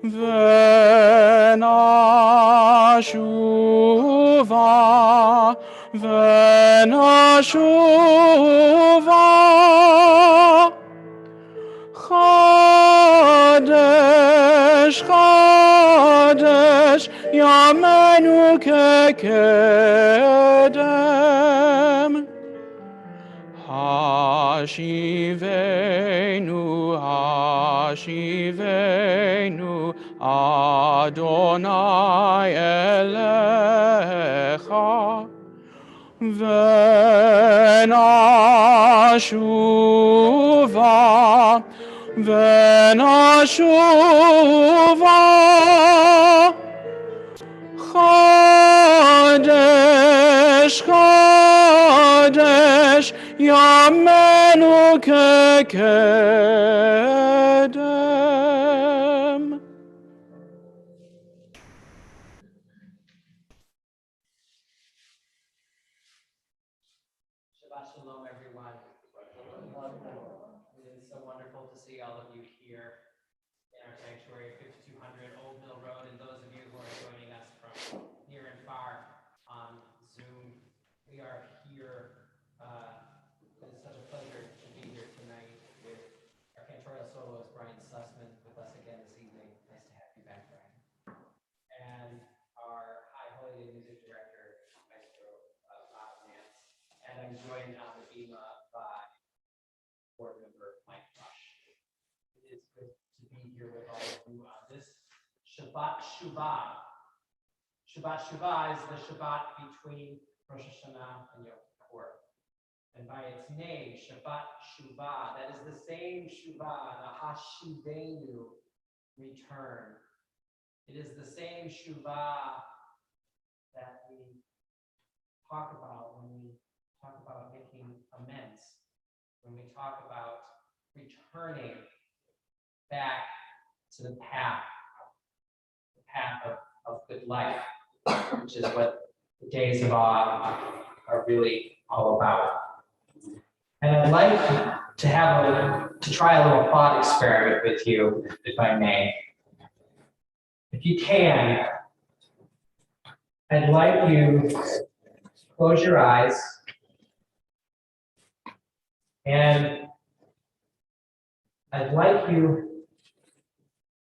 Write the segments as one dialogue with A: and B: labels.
A: ונשובה, ונשובה. חדש, חדש, ימינו כקדם. השיבנו, השיבנו, אדוני אליך, ונשובה, ונשובה. חדש, חדש, ימינו כקדם.
B: Shabbat Shalom, everyone. It is so wonderful to see all of you here in our sanctuary, 5200 Old Mill Road, and those of you who are joining us from near and far on Zoom. We are here. It is such a pleasure to be here tonight with our cantorial soloist, Brian Sussman, with us again this evening. Nice to have you back, Brian. And our High Holy Music Director, Maestro Bob Nance. And I'm joined on the bima by board member Mike Rush. It is good to be here with all of you on this Shabbat Shuvah. Shabbat Shuvah is the Shabbat between Rosh Hashanah and Yom Kippur. And by its name, Shabbat Shuvah, that is the same Shuvah, the Hashivenu, return. It is the same Shuvah that we talk about when we talk about making amends, when we talk about returning back to the path of good life, which is what the days of awe are really all about. And I'd like to try a little thought experiment with you, if I may. If you can, I'd like you to close your eyes and I'd like you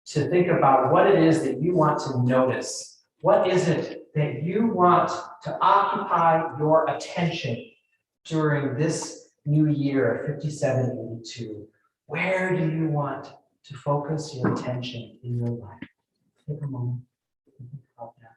B: to think about what it is that you want to notice. What is it that you want to occupy your attention during this new year of 5782? Where do you want to focus your attention in your life? Take a moment and think about that.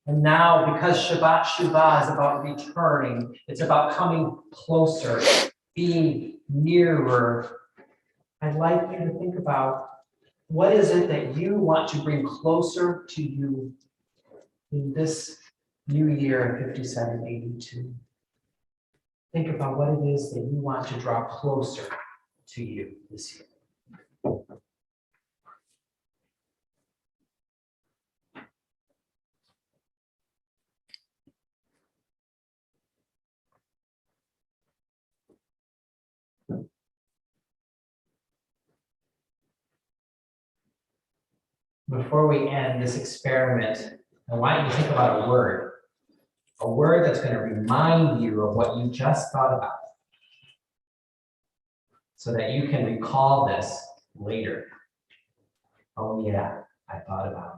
B: And now, because Shabbat Shuvah is about returning, it's about coming closer, being nearer, I'd like you to think about what is it that you want to bring closer to you in this new year of 5782. Think about what it is that you want to draw closer to you this year. Before we end this experiment, I want you to think about a word that's going to remind you of what you just thought about, so that you can recall this later. Oh yeah, I thought about it.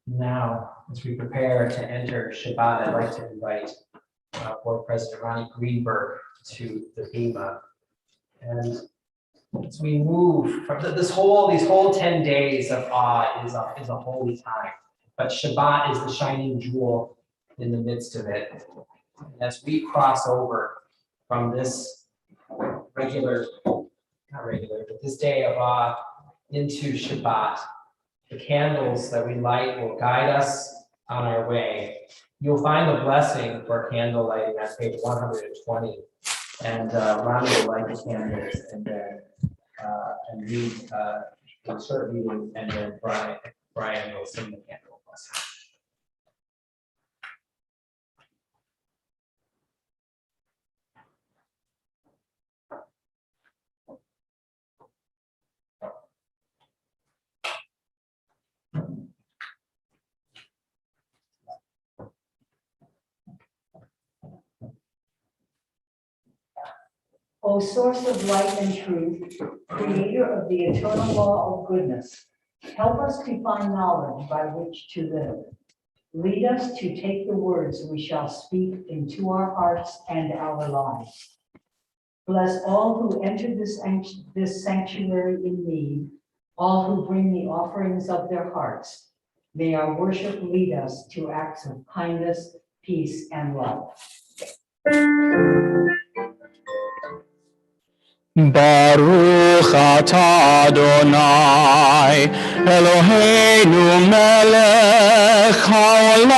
B: Now, as we prepare to enter Shabbat, I'd like to invite Board President Ronnie Greenberg to the bima. And as we move from these whole 10 days of awe is a holy time, but Shabbat is the shining jewel in the midst of it. And as we cross over from this not regular, but this day of awe into Shabbat, the candles that we light will guide us on our way. You'll find the blessing for candle lighting on page 120. And Ronnie will light the candles and then read a short reading, and then Brian will sing the candle blessing.
C: O source of light and truth, creator of the eternal law of goodness, help us to find knowledge by which to live. Lead us to take the words we shall speak into our hearts and our lives. Bless all who enter this sanctuary in need, all who bring the offerings of their hearts. May our worship lead us to acts of kindness, peace, and love.
A: Baruch atah Adonai, Eloheinu melech haolam,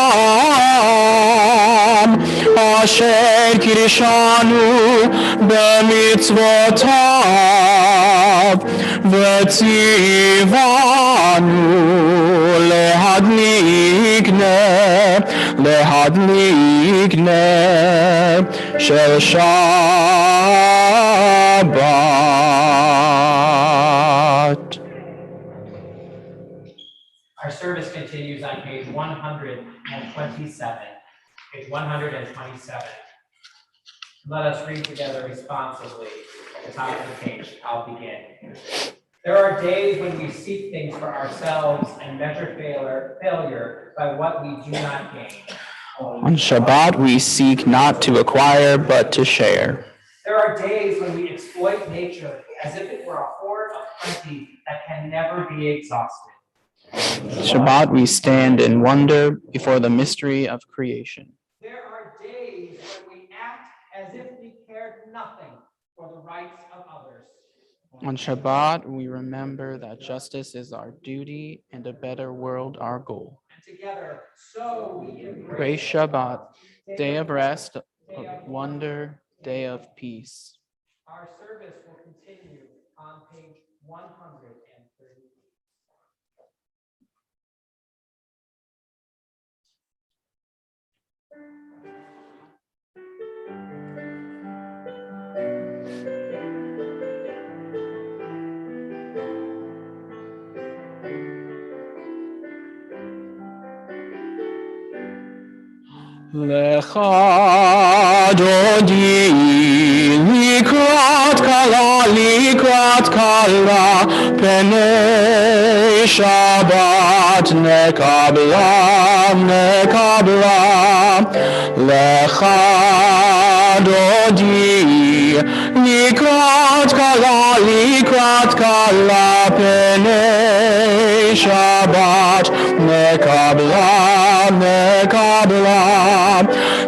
A: asher kirishanu b'mitzvotav, v'tzivanu lehadlik ner shel Shabbat.
B: Our service continues on page 127. Page 127. Let us read together responsibly at the top of the page. I'll begin. There are days when we seek things for ourselves and measure failure by what we do not gain.
A: On Shabbat, we seek not to acquire, but to share.
B: There are days when we exploit nature as if it were a hoard of plenty that can never be exhausted.
A: Shabbat, we stand in wonder before the mystery of creation.
B: There are days when we act as if we cared nothing for the rights of others.
A: On Shabbat, we remember that justice is our duty and a better world our goal.
B: And together, so we
A: Praise Shabbat, day of rest, of wonder, day of peace.
B: Our service will continue on page 130.
A: Lecha dodi likrat kala penei Shabbat nekabla Lecha dodi likrat kala penei Shabbat nekabla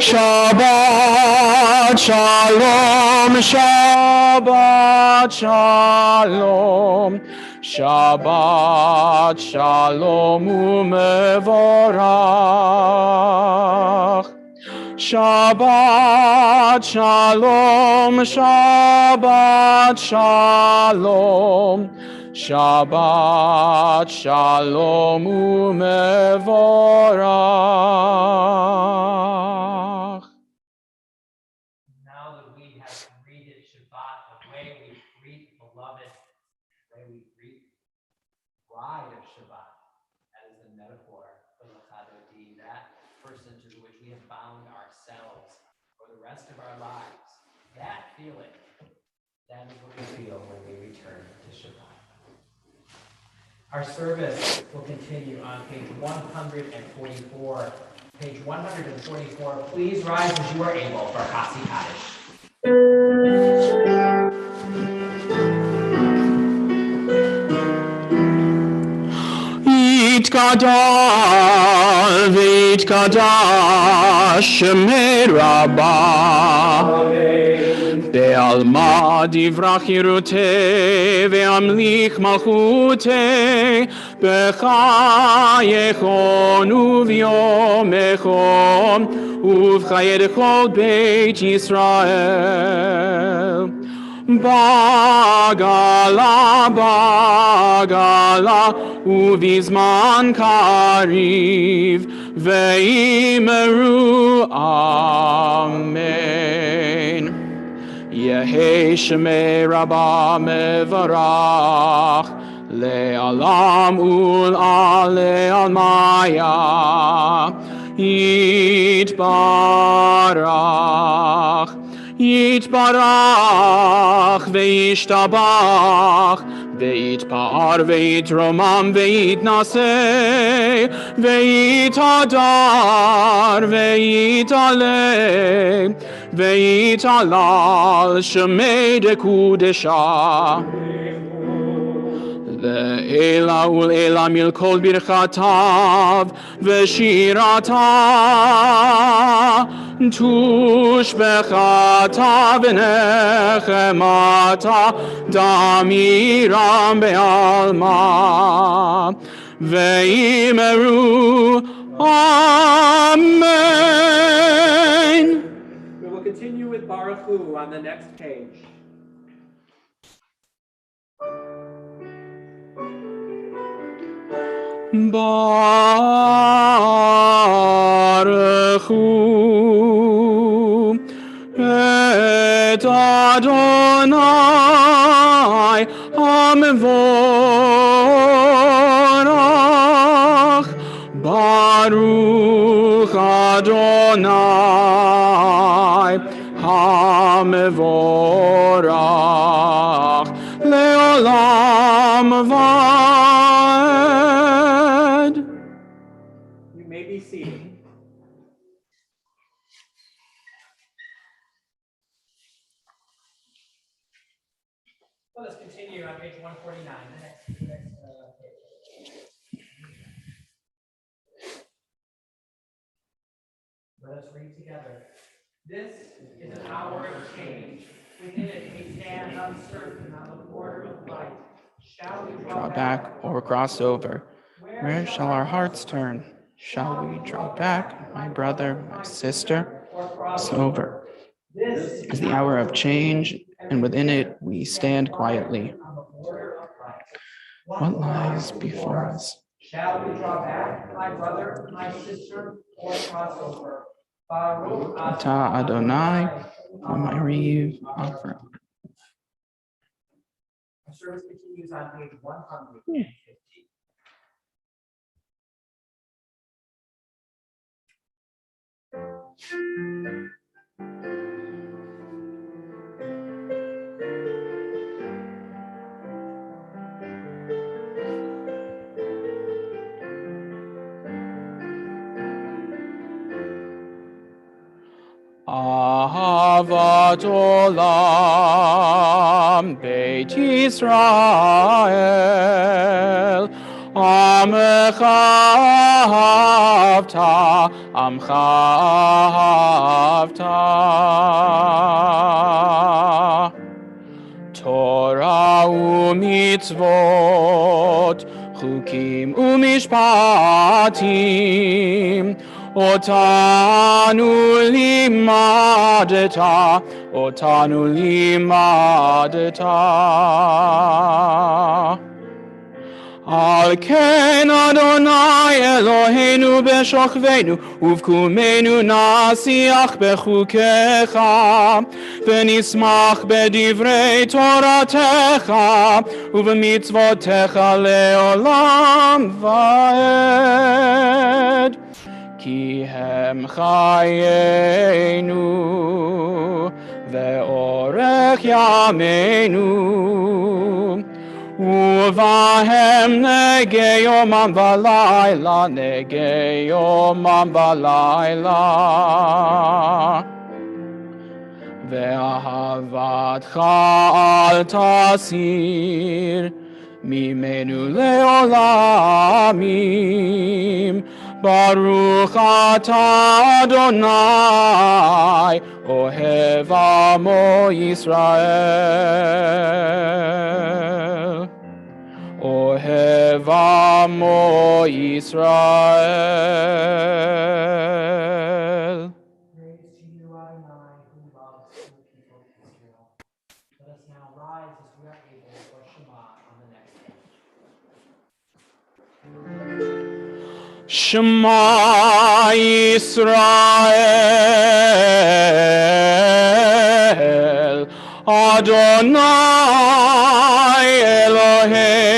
A: Shabbat shalom, Shabbat shalom, Shabbat shalom umevorach. Shabbat shalom, Shabbat shalom, Shabbat shalom umevorach.
B: Now that we have greeted Shabbat the way we greet beloved, the way we greet bride of Shabbat, that is the metaphor for L'chadodi, that person to which we have bound ourselves for the rest of our lives. That feeling, that is what we feel when we return to Shabbat. Our service will continue on page 144. Page 144. Please rise as you are able for Chasi Kaddish.
A: Yitkadal v'yitkadash Shemei Rabbah Be'alma divrach yiruteh ve'amlich malchuteh בחייכון וביומכון ובחיי כל בית ישראל. בגלה בגלה ובזמן קריב ואמרו אמן. יהי שמי רבה מברך לעולם ולעלמיה יתברך יתברך וישתבח ויתפאר ויתרומם ויתנשא ויתהדר ויתעלה ויתהלל שמי דקודשה. לעילא ולעילא מלכל ברכתיו ושירתה תושבחתה ונחמתה דמירם בעלמא ואמרו אמן.
D: We will continue with Baruch Hu on the next page.
A: Baruch Hu et Adonai HaMevorach. Baruch Adonai HaMevorach le'olam vaed.
D: You may be seated.
B: Let us continue on page 149. The next page. Let us read together. This is an hour of change. Within it we stand uncertain on the border of light. Shall we
A: Draw back or cross over? Where shall our hearts turn? Shall we draw back, my brother, my sister? Cross over. This is the hour of change, and within it we stand quietly. What lies before us?
B: Shall we draw back, my brother, my sister, or cross over? Baruch
A: Atah Adonai, Umariv Afra.
B: Our service continues on page 150.
A: Ahavat olam Beit Yisrael Amcha ahavta Torah u'mitzvot chukim u'mishpatim Otanu limadeta. Al ken Adonai Eloheinu b'shokvenu uvkumenu nasiach bechukecha v'nismach b'divrei toratecha uv'mitzvotecha le'olam va'ed. Ki hem chayenu ve'orech yameinu uvahem nege yomam v'layla ve'ahavatcha al tasir mimenu le'olamim. Baruch atah Adonai ohev amo Yisrael. Ohev Amo Yisrael.
B: Praise to you, Adonai, who loves the people of Israel. Let us now rise as we are able for Shabbat on the next day.
A: Shema Yisrael, Adonai Eloheinu,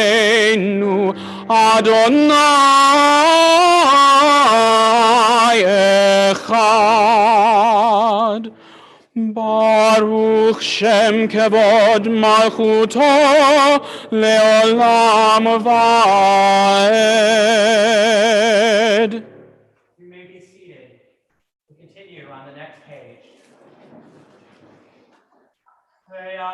A: Adonai Echad. Baruch Shem Kevod Malchuto Leolam Vaed.
B: You may be seated. We continue on the next page.
A: והיו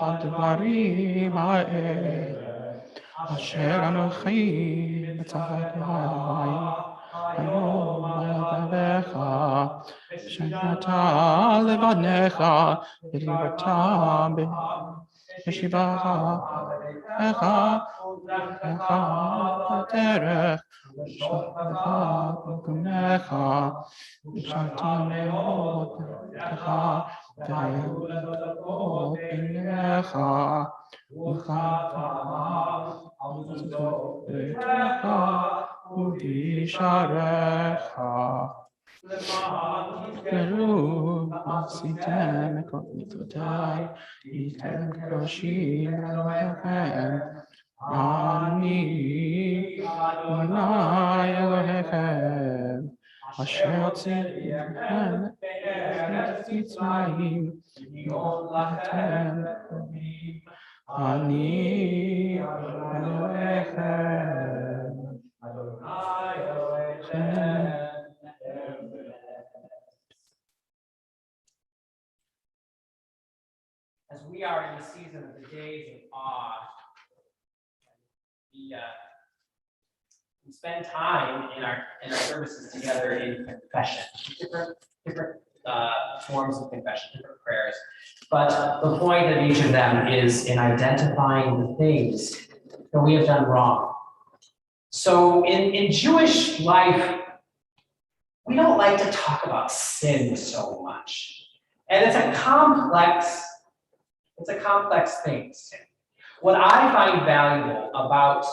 A: הדברים האלה אשר אנוכי מצוות היום בידיך ושנתה לבניך ודיברת בישיבך לך בדרך ושלחך במקומך ושרת מאוד לך והיו פניך ובטח ובישעריך תזכרו ועשיתם מכל מצוותיי הייתם קדושים אלוהיכם אני אדוני אלוהיכם אשר הוצאתכם מארץ מצרים ואתם אני אלוהיכם
B: As we are in the season of the days of awe, we spend time in our services together in confession, different forms of confession, different prayers. But the point of each of them is in identifying the things that we have done wrong. So in Jewish life, we don't like to talk about sin so much. And it's a complex thing. What I find valuable about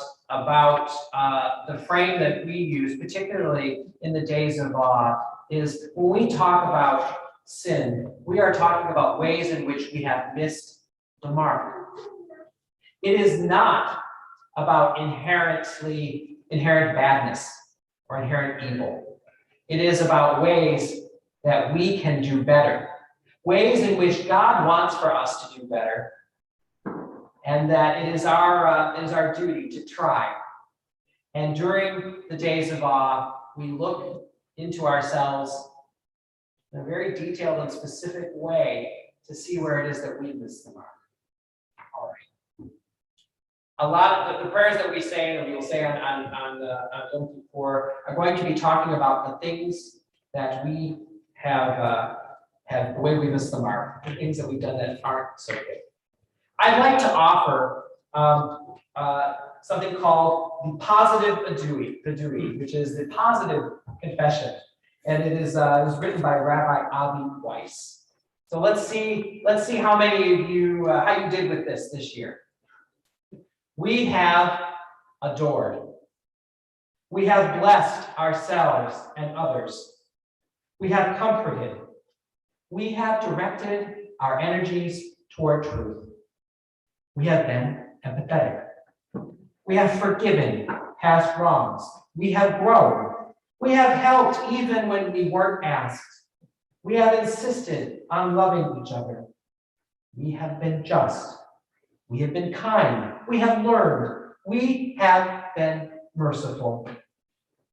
B: the frame that we use, particularly in the days of awe, is when we talk about sin, we are talking about ways in which we have missed the mark. It is not about inherent badness or inherent evil. It is about ways that we can do better, ways in which God wants for us to do better, and that it is our duty to try. And during the days of awe, we look into ourselves in a very detailed and specific way to see where it is that we miss the mark. All right. A lot of the prayers that we say, and we will say on Yom Kippur, are going to be talking about the things that we have the way we miss the mark, the things that we've done that aren't so good. I'd like to offer something called the positive adui, which is the positive confession, and it was written by Rabbi Avi Weiss. So let's see how many of you how you did with this year. We have adored. We have blessed ourselves and others. We have comforted. We have directed our energies toward truth. We have been empathetic. We have forgiven past wrongs. We have grown. We have helped even when we weren't asked. We have insisted on loving each other. We have been just. We have been kind. We have learned. We have been merciful.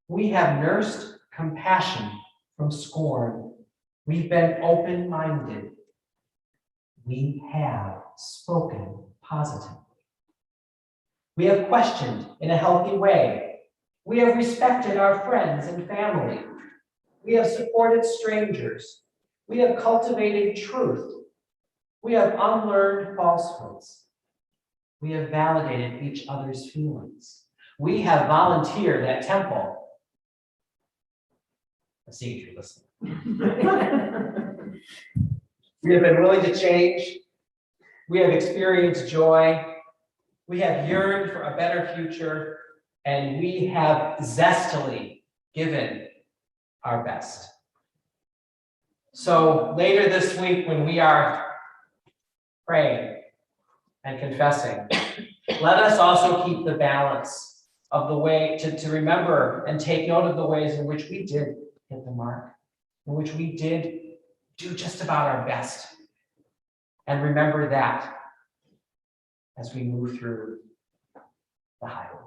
B: We have nursed compassion from scorn. We've been open-minded. We have spoken positively. We have questioned in a healthy way. We have respected our friends and family. We have supported strangers. We have cultivated truth. We have unlearned falsehoods. We have validated each other's feelings. We have volunteered at temple. I see you listening. We have been willing to change. We have experienced joy. We have yearned for a better future, and we have zestily given our best. So later this week, when we are praying and confessing, let us also keep the balance of the way to remember and take note of the ways in which we did hit the mark, in which we did do just about our best. And remember that as we move through the highways.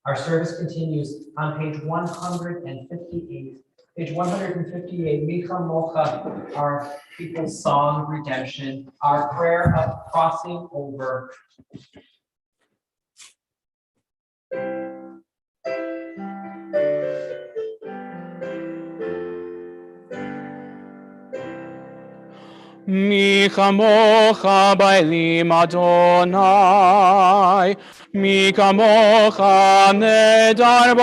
B: Our service continues on page 158. Page 158, Micha Mocha, our people's song of redemption, our prayer of crossing over.
A: מי כמוך בעלים אדוני, מי כמוך נדר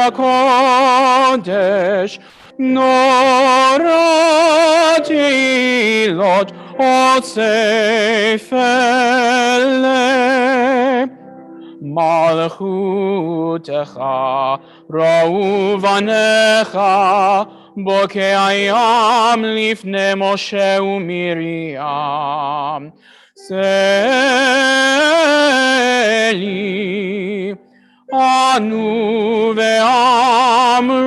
A: בקודש, נורא תהילות אוסף אלה. מלכותך ראו בניך בוקע ים לפני משה ומרים. צאלי ענו ואמרו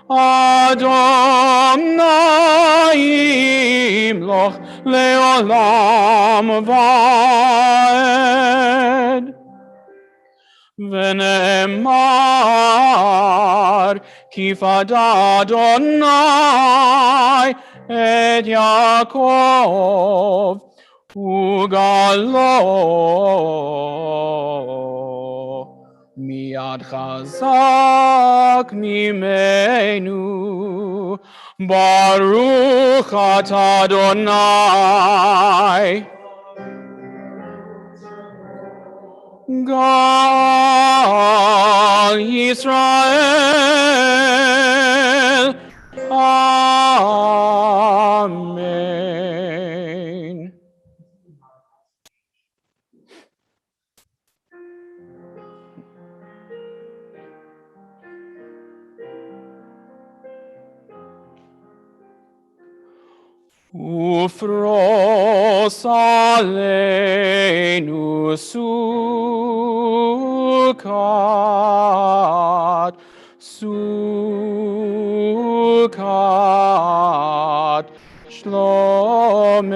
A: אדוני ימלוך לעולם ועד. ונאמר כי פדה אדוני את יעקב וגלו מיד חזק ממנו. ברוך אתה אדוני גאל ישראל. אמן. ופרוס עלינו סוכת שלומך.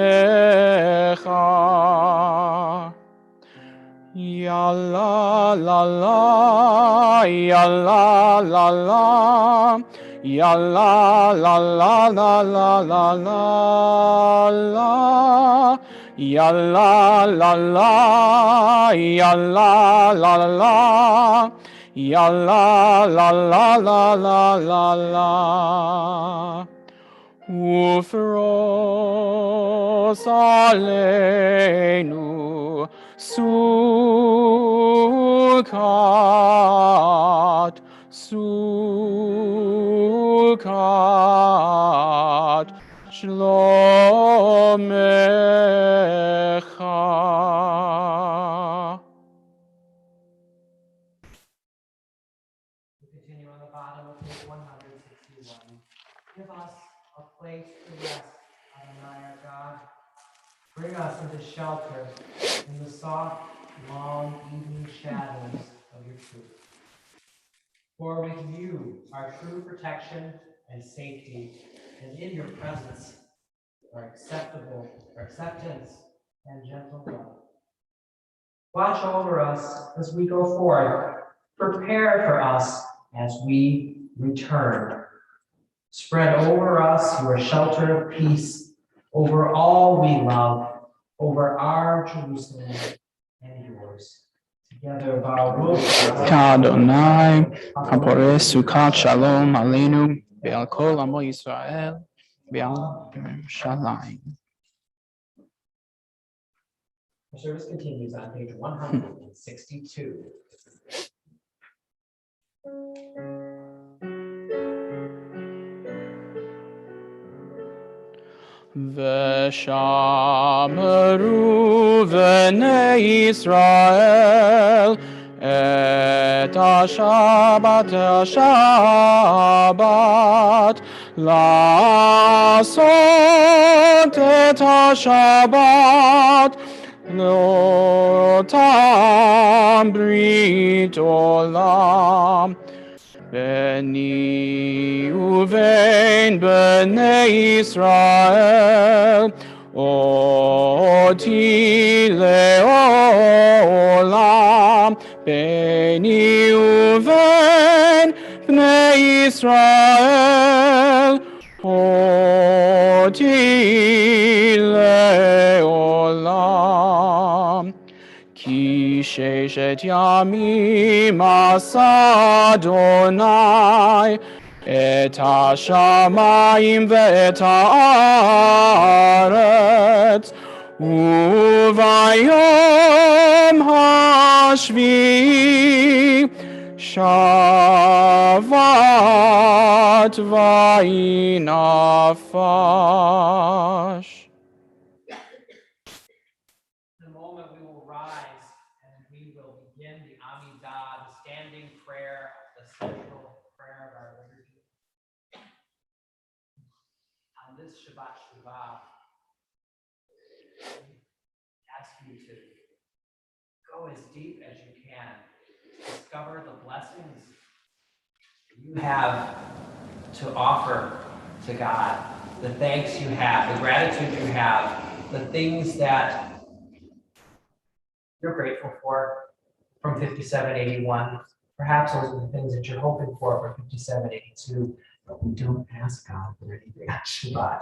A: יאללה לה לה, יאללה לה לה, יאללה לה לה לה לה לה לה, יאללה לה לה, יאללה לה לה, יאללה לה לה לה לה לה לה. ופרוס עלינו סוכת שלומך.
B: We continue on the bottom of page 161. Give us a place to rest, Adonai our God. Bring us into shelter in the soft, long evening shadows of your truth. For with you are true protection and safety, and in your presence are acceptance and gentle love. Watch over us as we go forth. Prepare for us as we return. Spread over us your shelter of peace over all we love, over our Jerusalem and yours. Together, Baruch
A: Adonai, Hapore Sukkot Shalom Aleinu, Be'al Kol Amo Yisrael, Be'al Yerushalayim.
B: The service continues on page 162.
A: V'shameru v'nei Yisrael et ha-Shabbat la'asot et ha-Shabbat לאותם ברית עולם. ביני ובין בני ישראל אותי לעולם. ביני ובין בני ישראל אותי לעולם. כי ששת ימים עשה אדוני את השמיים ואת הארץ, וביום השביעי שבת ויהי נפש.
B: In a moment, we will rise and we will begin the Amidah, the standing prayer, the central prayer of our liturgy. On this Shabbat Shuvah, I ask you to go as deep as you can. Discover the blessings you have to offer to God, the thanks you have, the gratitude you have, the things that you're grateful for from 5781. Perhaps those are the things that you're hoping for 5782, but we don't ask God for anything on Shabbat.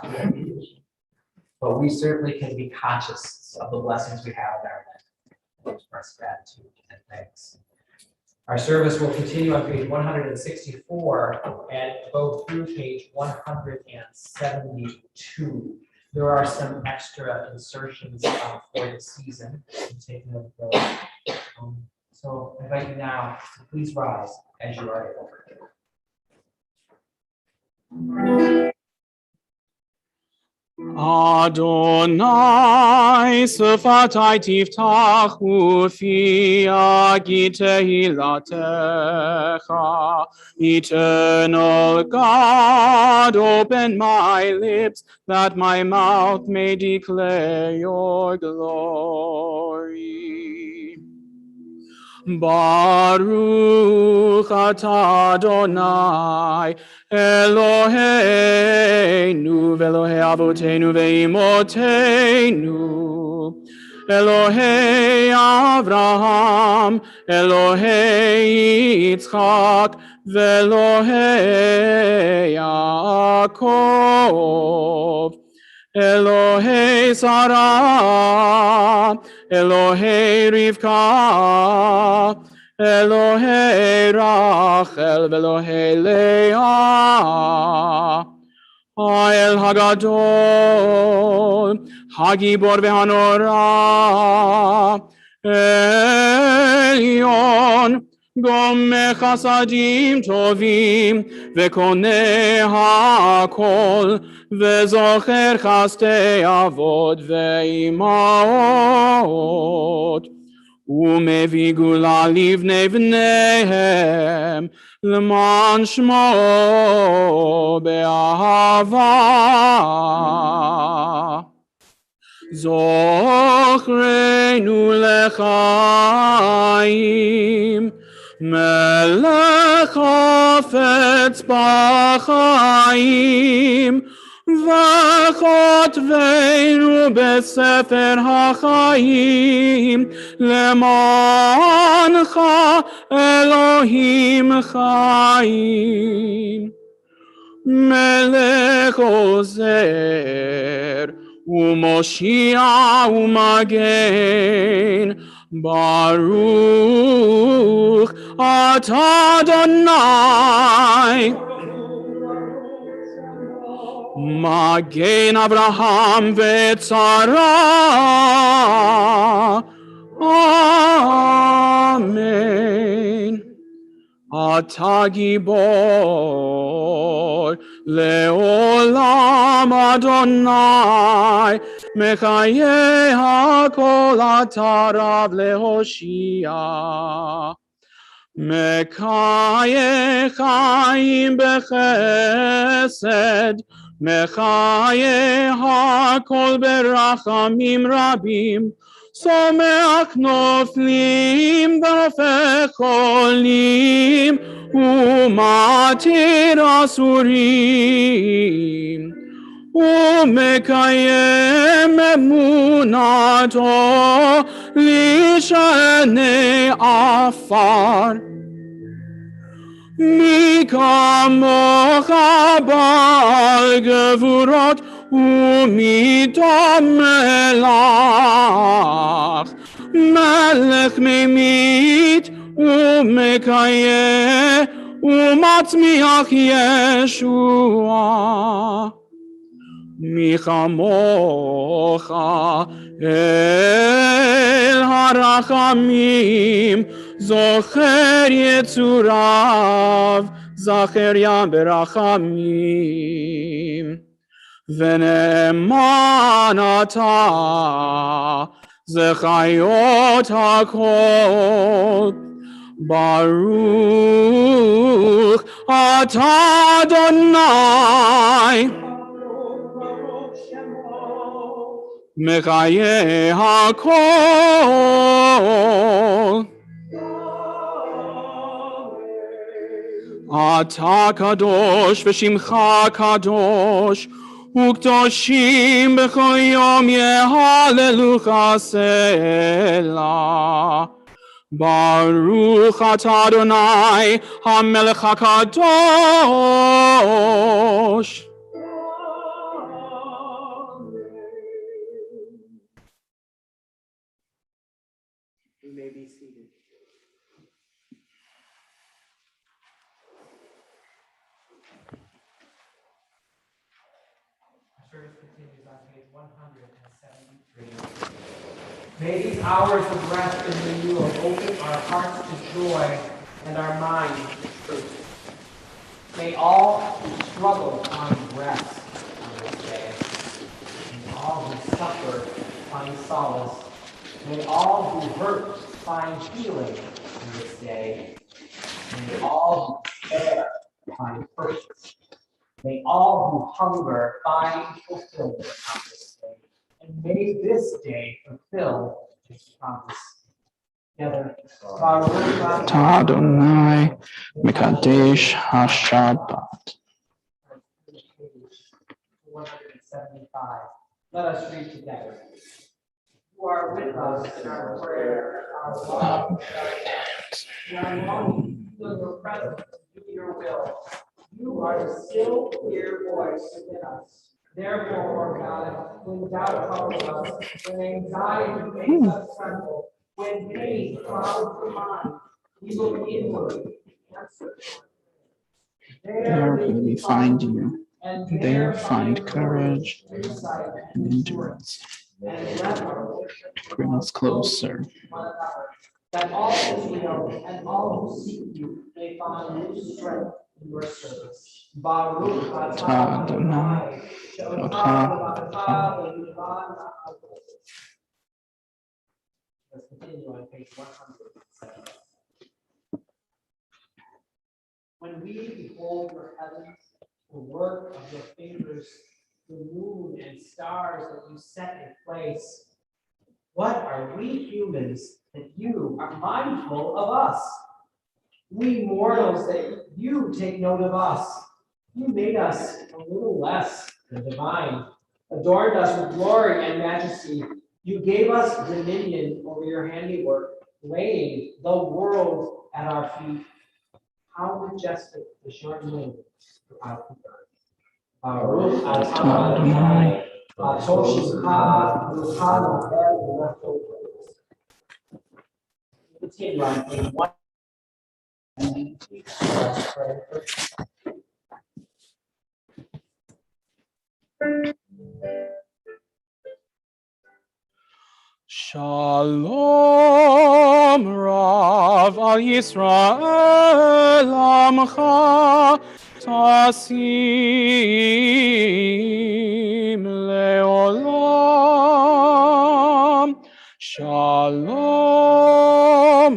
B: But we certainly can be conscious of the blessings we have in our life. Express gratitude and thanks. Our service will continue on page 164 and go through page 172. There are some extra insertions for the season. Take note of those. So I invite you now to please rise as you are able.
A: Adonai Sfatai Tiftach Ufi Agi Tehilatecha. Eternal God, open my lips that my mouth may declare your glory. Baruch atah Adonai Eloheinu v'Elohei Avoteinu ve'imotenu Elohei Avraham Elohei Yitzchak ve'Elohei Yaakov Elohei Sarah, Elohei Rivka, Elohei Rachel, Elohei Leah, Ha'el Hagadol, Hagibor ve'hanora, Elyon, Gome chasadim tovim, ve'koneh ha'kol, ve'zocher chastei avod ve'imaot, umevi gula livnei vneihem, l'man shmo be'ahava. Zochreinu lechaim, melech hafetz b'chaim, v'chotveinu b'sefer ha'chaim, lemancha Elohim chaim. Melech ozer
E: Umoshia umagen, Baruch atah Adonai. Magen Abraham vetzara. Amen. Ata gibor leolam Adonai, mechaye hakol ata rav lehoshia. Mekaye chaim bechesed, Mechaye hakol berachamim rabim, Someach noflim dafech cholim, Umatir asurim. ומקיים אמונתו לשני עפר. מי כמוך בעל גבורות ומיתו מלך, מלך ממית ומקיים ומצמיח ישועה. מי כמוך אל הרחמים, זוכר יצוריו, זכריה ברחמים. ונאמן אתה, זה חיות הכל, ברוך אתה אדוני. מחיי הכל. אתה קדוש ושמך קדוש, וקדושים בכל יום יהללוך סלה. ברוך אתה אדוני המלך הקדוש.
D: You may be seated.
B: Our service continues on page 173. May these hours of rest and renewal open our hearts to joy and our minds to truth. May all who struggle find rest on this day. May all who suffer find solace. May all who hurt find healing on this day. May all who despair find purpose. May all who hunger find fulfillment on this day. And may this day fulfill its promise. Together, Baruch
A: Adonai Mekadesh HaShabbat.
B: 175. Let us read together. You are with us in our prayer, our love, we are longing to feel your presence and do your will. You are the still, clear voice within us. Therefore, Lord God, when doubt troubles us, when anxiety makes us tremble, when pain clouds the mind, we look inward.
A: There will we find you. There find courage and endurance to bring us closer.
B: That all Israel and all who seek you may find new strength in your service. Baruch atah Adonai, let's continue on page 107. When we behold your heavens, the work of your fingers, the moon and stars that you set in place, what are we humans that you are mindful of us? We mortals that you take note of us. You made us a little less than divine, adorned us with glory and majesty. You gave us dominion over your handiwork, laying the world at our feet. How majestic is your name throughout the earth. Baruch atah Adonai,
C: טוב שמך וברכה נופל ולטוב. Continue on page 1. Let's pray.
E: Shalom Rav al Yisrael Amcha Tasim Leolam. Shalom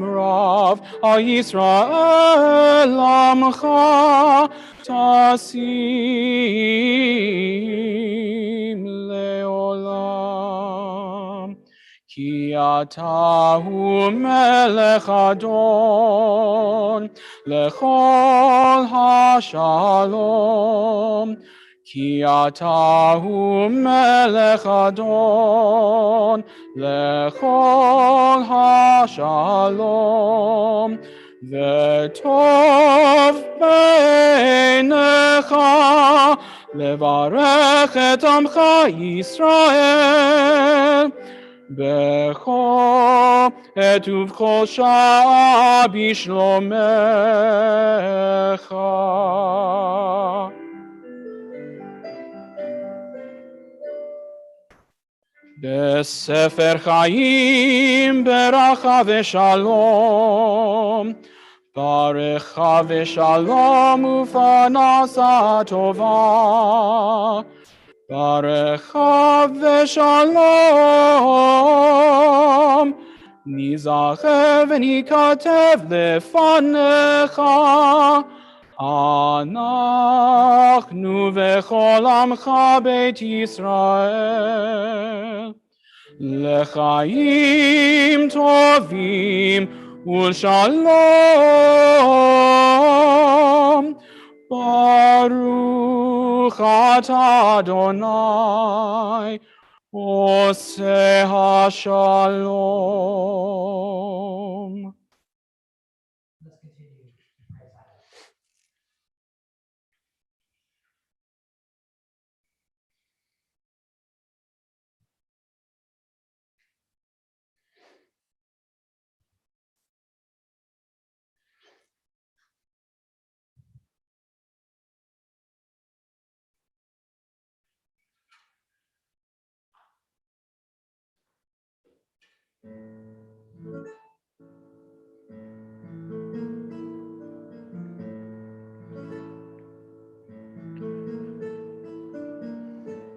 E: Rav al Yisrael Amcha Tasim Leolam. Ki atahu melech adon lechol hashalom. Ki atahu melech adon lechol hashalom. V'tov beinecha levarech et amcha Yisrael. Becho et uvcho shah bishlomecha. בספר חיים ברכה ושלום, ברכה ושלום ופרנסה טובה. ברכה ושלום, ניזכר וניכתב לפניך, אנחנו וכל עמך בית ישראל, לחיים טובים ולשלום. Baruch atah Adonai, oseh hashalom.
B: Let's continue. Praise God.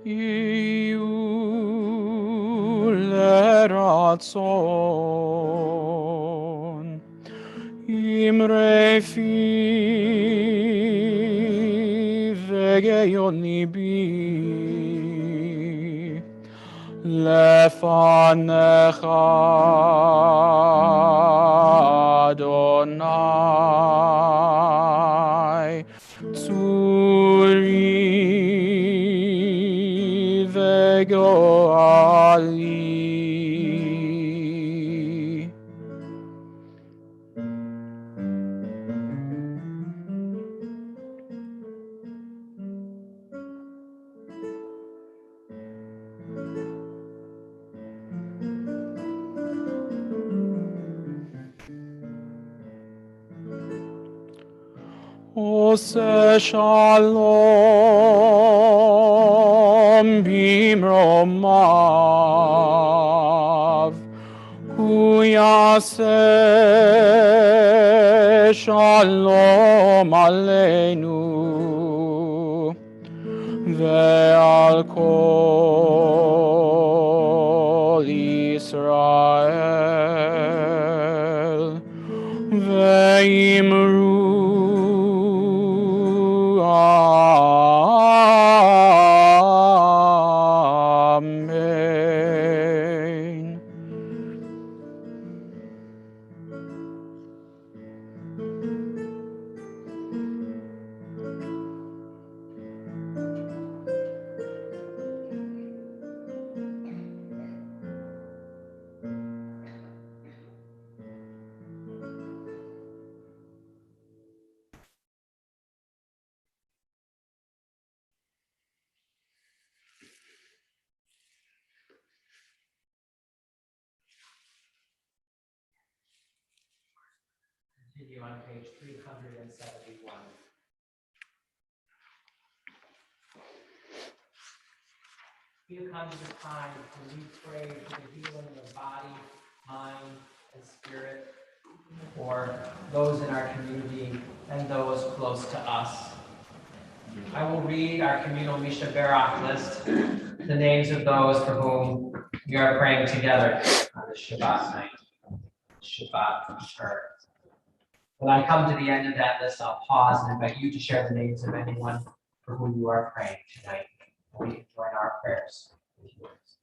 E: יהיו לרצון אמרי פי וגיון ליבי לפניך אדוני צורי וגואלי. עושה שלום במרומיו, הוא יעשה שלום עלינו ועל כל ישראל, ואמרו Amen.
B: continue on page 371. Here comes the time when we pray for the healing of body, mind, and spirit for those in our community and those close to us. I will read our communal Misha Barak list, the names of those for whom we are praying together on the Shabbat night, Shabbat return. When I come to the end of that list, I'll pause and invite you to share the names of anyone for whom you are praying tonight. We can join our prayers with yours.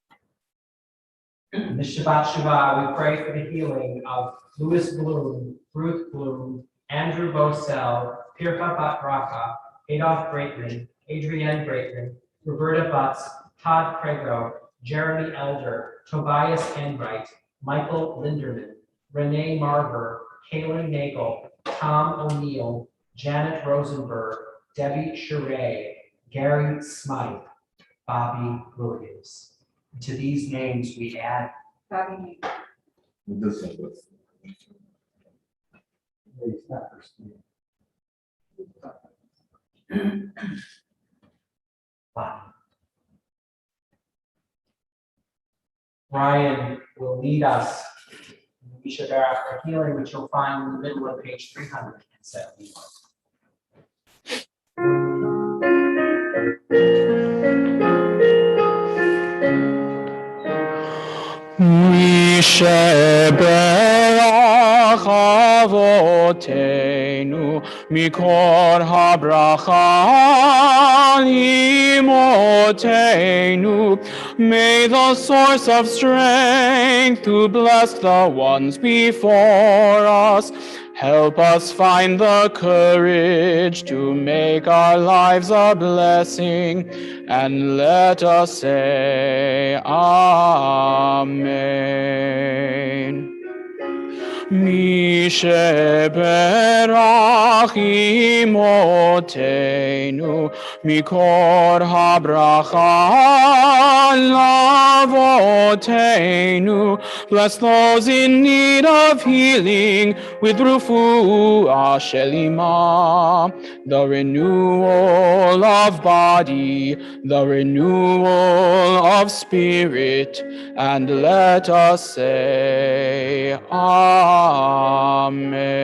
B: In the Shabbat Shuvah, we pray for the healing of Louis Bloom, Ruth Bloom, Andrew Bosell, Pirka Batraka, Adolph Braitman, Adrienne Braitman, Roberta Butts, Todd Prego, Jeremy Elder, Tobias Enright, Michael Linderman, Renee Marver, Kaylin Nagel, Tom O'Neill, Janet Rosenberg, Debbie Charay, Gary Smythe, Bobby Williams. To these names we add
C: Bobby.
B: Bobby. Ryan will lead us in the Misha Barak for healing, which you'll find in the middle of page 371.
E: משבח אבותינו מקור הברכה לאמותינו. May the source of strength to bless the ones before us help us find the courage to make our lives a blessing, and let us say Amen. מי שברך אמותינו מקור הברכה לאבותינו. Bless those in need of healing with refuah shelima, the renewal of body, the renewal of spirit, and let us say Amen.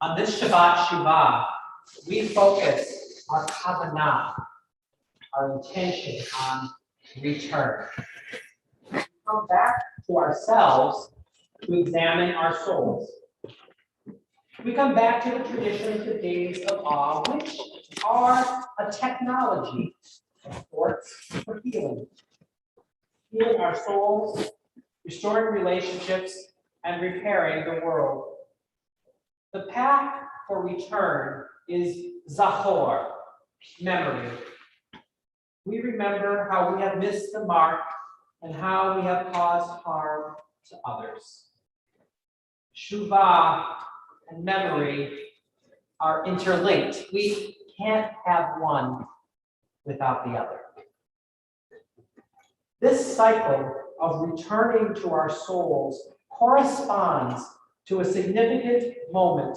B: On this Shabbat Shuvah, we focus our kavanah, our intention on return. We come back to ourselves to examine our souls. We come back to the tradition of the days of awe, which are a technology of sorts for healing. Healing our souls, restoring relationships, and repairing the world. The path for return is zachor, memory. We remember how we have missed the mark and how we have caused harm to others. Shuvah and memory are interlinked. We can't have one without the other. This cycle of returning to our souls corresponds to a significant moment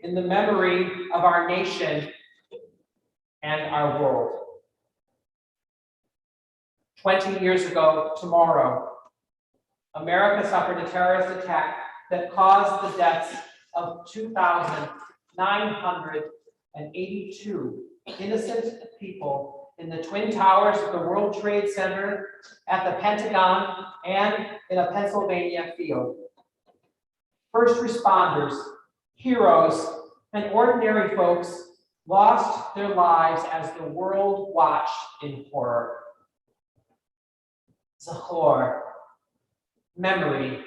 B: in the memory of our nation and our world. 20 years ago tomorrow, America suffered a terrorist attack that caused the deaths of 2,982 innocent people in the Twin Towers of the World Trade Center, at the Pentagon, and in a Pennsylvania field. First responders, heroes, and ordinary folks lost their lives as the world watched in horror. Zachor, memory.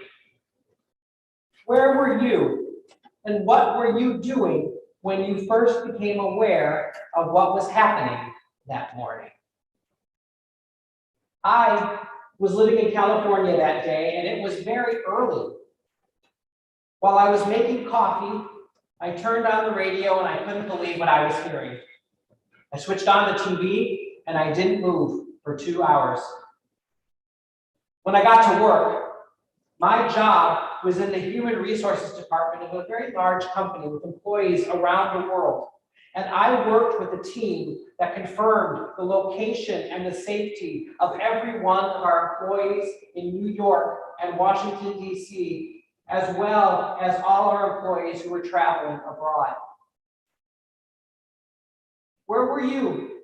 B: Where were you and what were you doing when you first became aware of what was happening that morning? I was living in California that day, and it was very early. While I was making coffee, I turned on the radio and I couldn't believe what I was hearing. I switched on the TV and I didn't move for 2 hours. When I got to work, my job was in the human resources department of a very large company with employees around the world. And I worked with a team that confirmed the location and the safety of every one of our employees in New York and Washington, D.C., as well as all our employees who were traveling abroad. Where were you?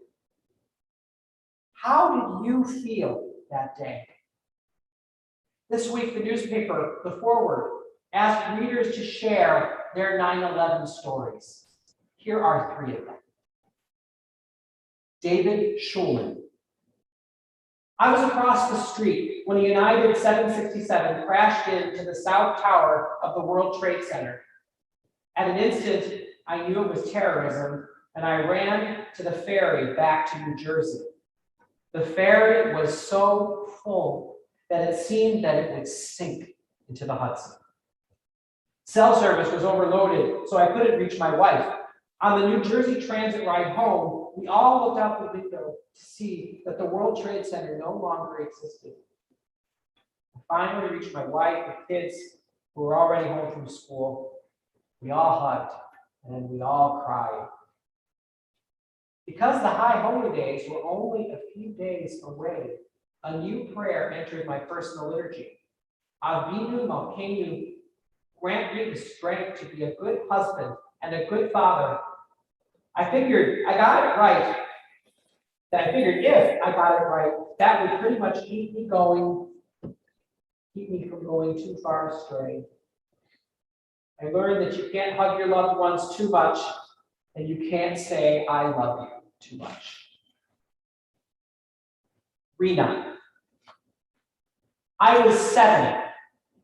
B: How did you feel that day? This week, the newspaper, The Forward, asked readers to share their 9/11 stories. Here are 3 of them. David Schulman. I was across the street when a United 767 crashed into the South Tower of the World Trade Center. At an instant, I knew it was terrorism, and I ran to the ferry back to New Jersey. The ferry was so full that it seemed that it would sink into the Hudson. Cell service was overloaded, so I couldn't reach my wife. On the New Jersey Transit ride home, we all looked out the window to see that the World Trade Center no longer existed. I finally reached my wife and kids who were already home from school. We all hugged and we all cried. Because the high holy days were only a few days away, a new prayer entered my personal liturgy. Avinu Malkeinu, grant me the strength to be a good husband and a good father. I figured I got it right. If I got it right, that would pretty much keep me from going too far astray. I learned that you can't hug your loved ones too much, and you can't say, I love you too much. Rena. I was 7,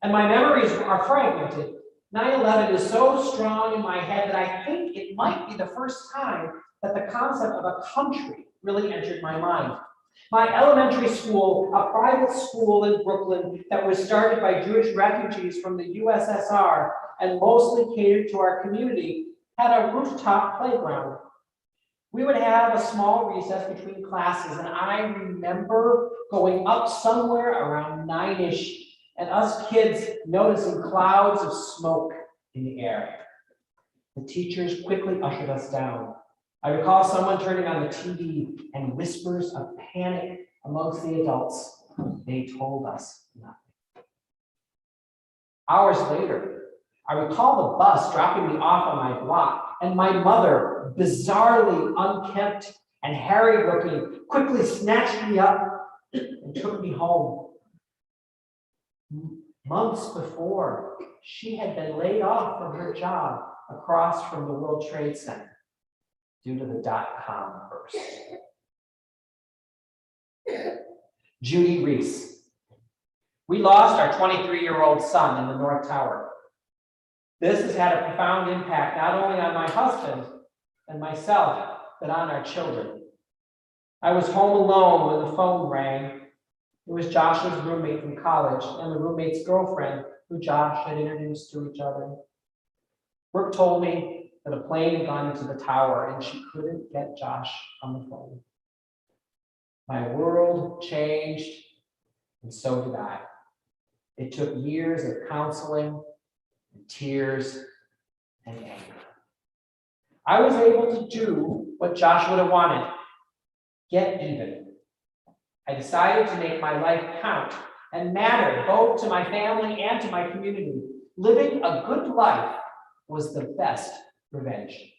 B: and my memories are fragmented. 9/11 is so strong in my head that I think it might be the first time that the concept of a country really entered my mind. My elementary school, a private school in Brooklyn that was started by Jewish refugees from the USSR and mostly catered to our community, had a rooftop playground. We would have a small recess between classes, and I remember going up somewhere around 9-ish and us kids noticing clouds of smoke in the air. The teachers quickly ushered us down. I recall someone turning on the TV and whispers of panic amongst the adults. They told us nothing. Hours later, I recall the bus dropping me off on my block, and my mother, bizarrely unkempt and harried looking, quickly snatched me up and took me home. Months before, she had been laid off from her job across from the World Trade Center due to the .com burst. Judy Reese. We lost our 23-year-old son in the North Tower. This has had a profound impact not only on my husband and myself, but on our children. I was home alone when the phone rang. It was Josh's roommate from college and the roommate's girlfriend who Josh had introduced to each other. Brooke told me that a plane had gone into the tower and she couldn't get Josh on the phone. My world changed, and so did I. It took years of counseling, and tears, and anger. I was able to do what Josh would have wanted, get even. I decided to make my life count and matter both to my family and to my community. Living a good life was the best revenge.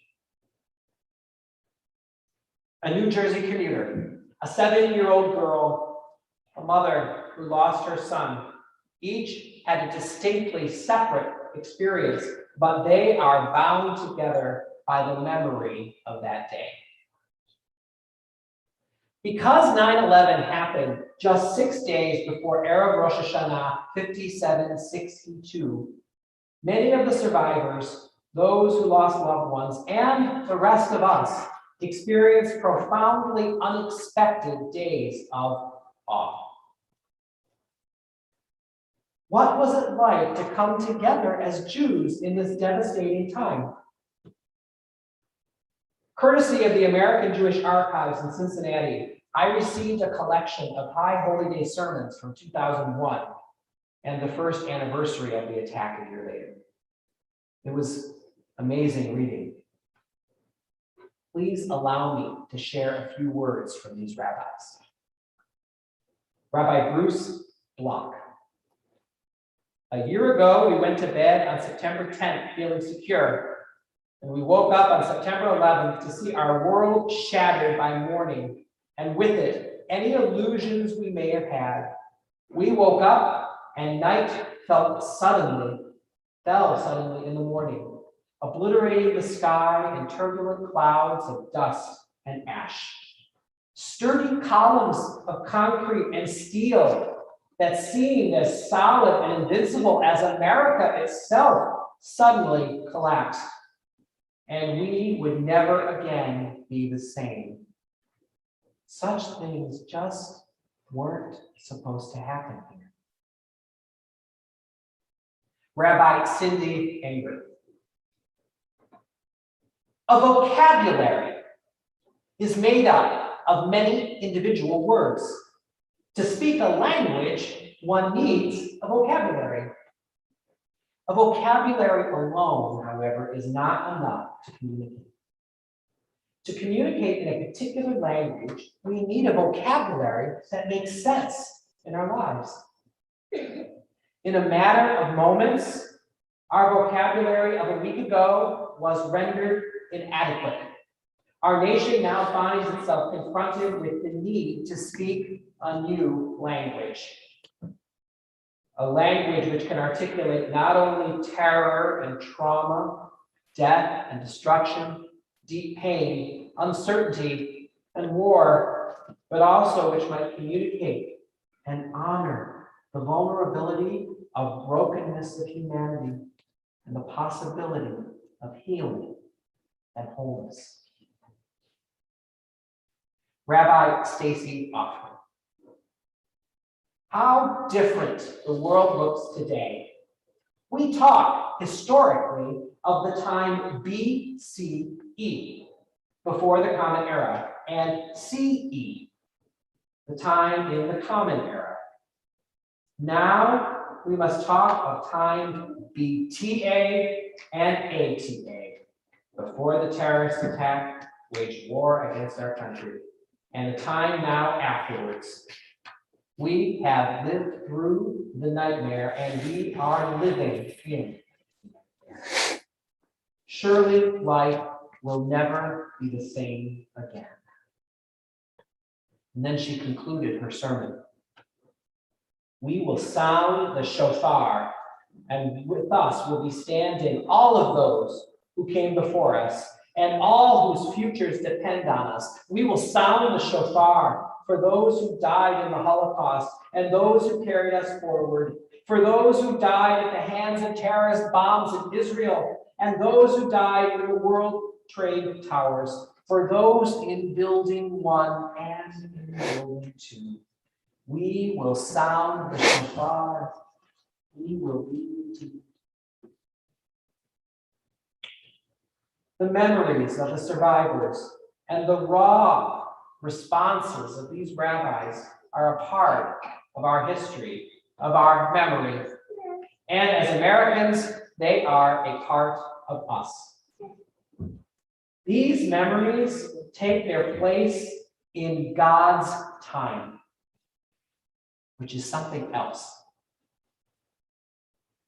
B: A New Jersey commuter, a 7-year-old girl, a mother who lost her son, each had a distinctly separate experience, but they are bound together by the memory of that day. Because 9/11 happened just 6 days before Erev Rosh Hashanah 5762, many of the survivors, those who lost loved ones, and the rest of us experienced profoundly unexpected days of awe. What was it like to come together as Jews in this devastating time? Courtesy of the American Jewish Archives in Cincinnati, I received a collection of High Holy Day sermons from 2001 and the first anniversary of the attack a year later. It was amazing reading. Please allow me to share a few words from these rabbis. Rabbi Bruce Block. A year ago, we went to bed on September 10th feeling secure, and we woke up on September 11th to see our world shattered by mourning, and with it, any illusions we may have had. We woke up, and night fell suddenly in the morning, obliterating the sky in turbulent clouds of dust and ash. Sturdy columns of concrete and steel that seemed as solid and invincible as America itself suddenly collapsed. And we would never again be the same. Such things just weren't supposed to happen here. Rabbi Cindy Anger. A vocabulary is made up of many individual words. To speak a language, one needs a vocabulary. A vocabulary alone, however, is not enough to communicate. To communicate in a particular language, we need a vocabulary that makes sense in our lives. In a matter of moments, our vocabulary of a week ago was rendered inadequate. Our nation now finds itself confronted with the need to speak a new language. A language which can articulate not only terror and trauma, death and destruction, deep pain, uncertainty, and war, but also which might communicate and honor the vulnerability of brokenness of humanity and the possibility of healing and wholeness. Rabbi Stacy Hoffman. How different the world looks today. We talk historically of the time BCE, before the Common Era, and CE, the time in the Common Era. Now we must talk of time BTA and ATA, before the terrorist attack waged war against our country, and the time now afterwards. We have lived through the nightmare and we are living in it. Surely life will never be the same again. And then she concluded her sermon. We will sound the shofar, and with us will be standing all of those who came before us and all whose futures depend on us. We will sound the shofar for those who died in the Holocaust and those who carried us forward, for those who died at the hands of terrorist bombs in Israel, and those who died in the World Trade Towers, for those in Building 1 and in Building 2. We will sound the shofar. We will lead to the memories of the survivors and the raw responses of these rabbis are a part of our history, of our memory. And as Americans, they are a part of us. These memories take their place in God's time, which is something else.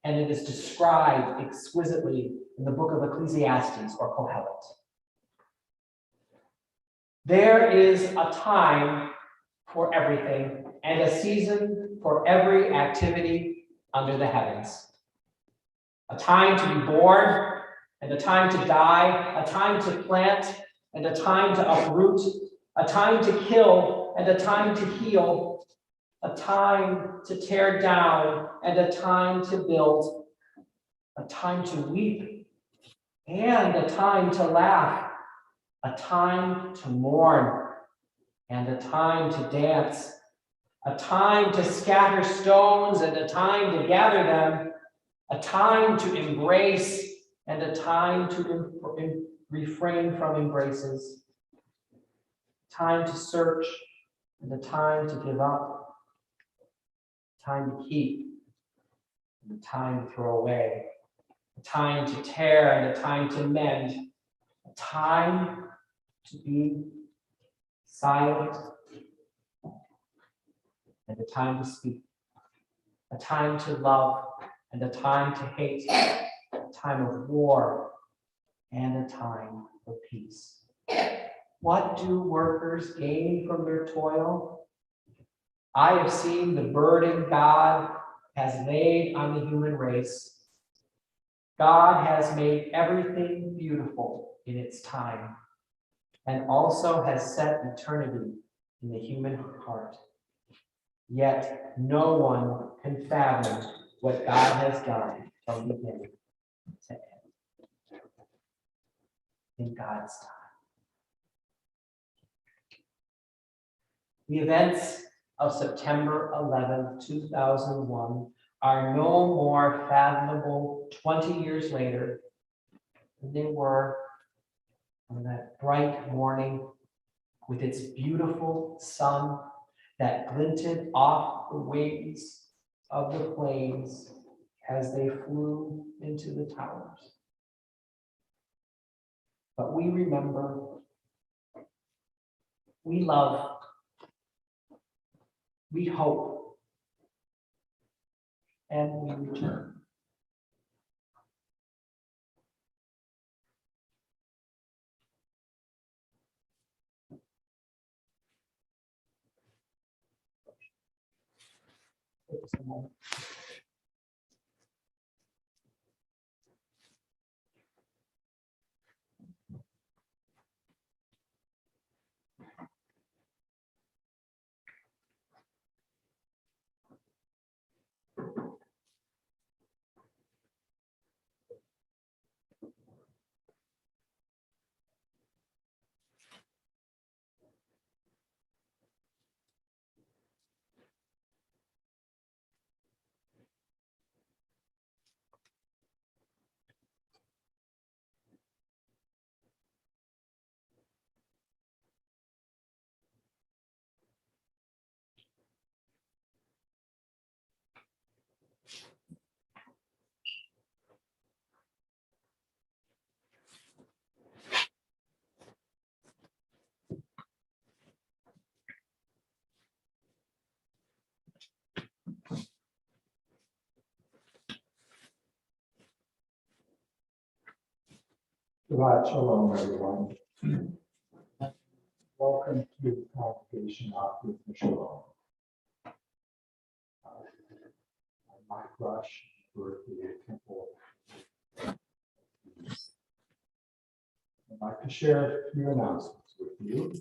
B: And it is described exquisitely in the book of Ecclesiastes or Kohelet. There is a time for everything and a season for every activity under the heavens. A time to be born and a time to die, a time to plant and a time to uproot, a time to kill and a time to heal, a time to tear down and a time to build, a time to weep and a time to laugh, a time to mourn and a time to dance, a time to scatter stones and a time to gather them, a time to embrace and a time to refrain from embraces, time to search and a time to give up, time to keep and a time to throw away, a time to tear and a time to mend, a time to be silent and a time to speak, a time to love and a time to hate, a time of war and a time of peace. What do workers gain from their toil? I have seen the burden God has laid on the human race. God has made everything beautiful in its time and also has set eternity in the human heart. Yet no one can fathom what God has done from beginning to end in God's time. The events of September 11, 2001 are no more fathomable 20 years later than they were on that bright morning with its beautiful sun that glinted off the wings of the planes as they flew into the towers. But we remember, we love, we hope, and we return.
F: Shabbat Shalom, everyone. Welcome to the congregation of With Shalom. I'm Mike Rush for the temple. I'd like to share a few announcements with you.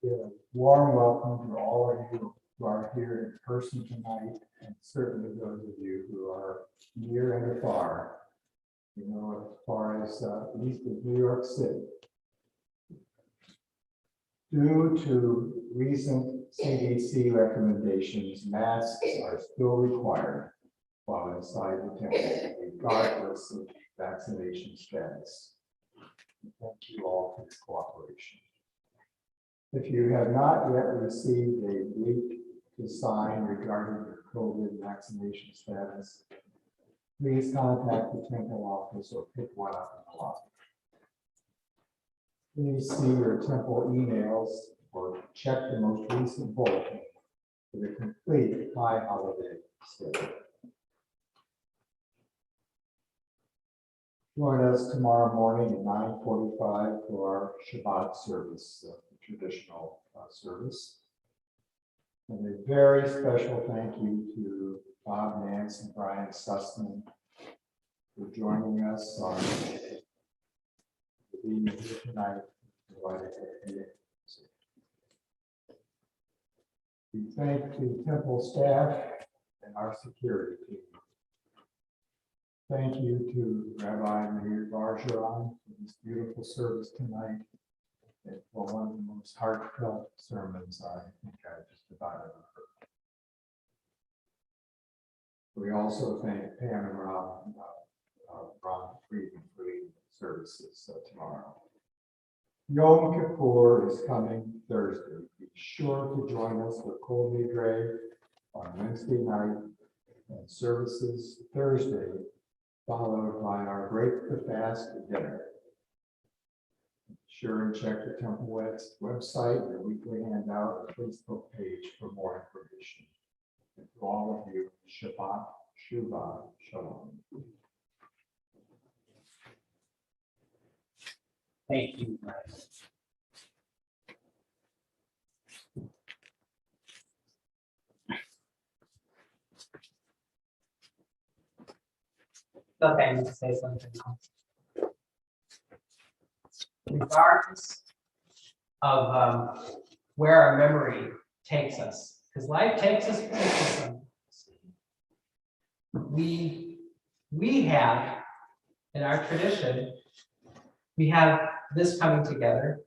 F: Give a warm welcome to all of you who are here in person tonight, and certainly those of you who are near and afar. You know, as far as east of New York City. Due to recent CDC recommendations, masks are still required while inside the temple, regardless of vaccination status. Thank you all for your cooperation. If you have not yet received a link to sign regarding your COVID vaccination status, please contact the temple office or pick one up in the lobby. Please see your temple emails or check the most recent bulletin for the complete high holiday schedule. Join us tomorrow morning at 9:45 for our Shabbat service, the traditional service. And a very special thank you to Bob Nance and Brian Sussman for joining us on the being here tonight. We thank the temple staff and our security team. Thank you to Rabbi Meir Bargeron for this beautiful service tonight, and for one of the most heartfelt sermons I think I've just about ever heard. We also thank Pam and Ron Friedman for leading services tomorrow. Yom Kippur is coming Thursday. Be sure to join us for Kol Nidre on Wednesday night and services Thursday, followed by our Break the Fast dinner. Be sure and check the Temple website, the weekly handout, or Facebook page for more information. And to all of you, Shabbat Shuvah Shalom.
B: Thank you. Okay, I need to say something now. Regardless of where our memory takes us, because life takes us places. We have, in our tradition, we have this coming together.